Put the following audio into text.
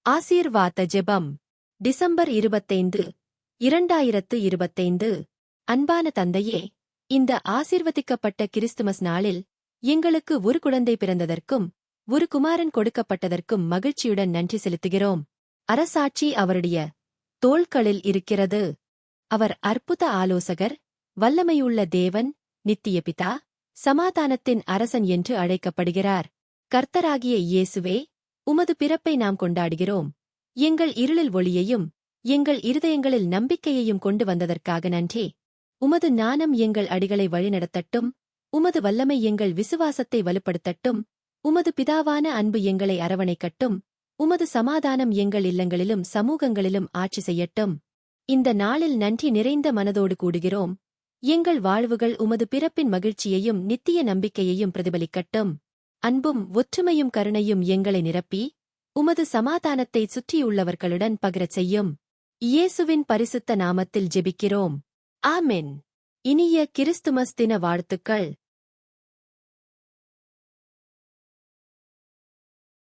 ஆசீர்வாத ஜெபம் டிசம்பர் 25, 2025. அன்பான தந்தையே, இந்த ஆசீர்வதிக்கப்பட்ட கிறிஸ்துமஸ் நாளில் எங்களுக்கு ஒரு குழந்தை பிறந்ததற்கும் ஒரு குமாரன் கொடுக்கப்பட்டதற்கும் மகிழ்ச்சியுடன் நன்றி செலுத்துகிறோம். அரசாட்சி அவருடைய தோள்களில் இருக்கிறது. அவர் அற்புத ஆலோசகர், வல்லமையுள்ள தேவன், நித்திய பிதா, சமாதானத்தின் அரசன் என்று அழைக்கப்படுகிறார். கர்த்தராகிய இயேசுவே, உமது பிறப்பை நாம் கொண்டாடுகிறோம். எங்கள் இருளில் ஒளியையும் எங்கள் இருதயங்களில் நம்பிக்கையையும் கொண்டு வந்ததற்காக நன்றி. உமது ஞானம் எங்கள் அடிகளை வழிநடத்தட்டும். உமது வல்லமை எங்கள் விசுவாசத்தை வலுப்படுத்தட்டும். உமது பிதாவான அன்பு எங்களை அரவணைக்கட்டும். உமது சமாதானம் எங்கள் இல்லங்களிலும் சமூகங்களிலும் ஆட்சி செய்யட்டும். இந்த நாளில் நன்றி நிறைந்த மனதோடு கூடுகிறோம். எங்கள் வாழ்வுகள் உமது பிறப்பின் மகிழ்ச்சியையும் நித்திய நம்பிக்கையையும் பிரதிபலிக்கட்டும். அன்பும் ஒற்றுமையும் கருணையும் எங்களை நிரப்பி உமது சமாதானத்தை சுற்றியுள்ளவர்களுடன் பகிரச் செய்யும். இயேசுவின் பரிசுத்த நாமத்தில் ஜெபிக்கிறோம். ஆமென். இனிய கிறிஸ்துமஸ் தின வாழ்த்துக்கள்.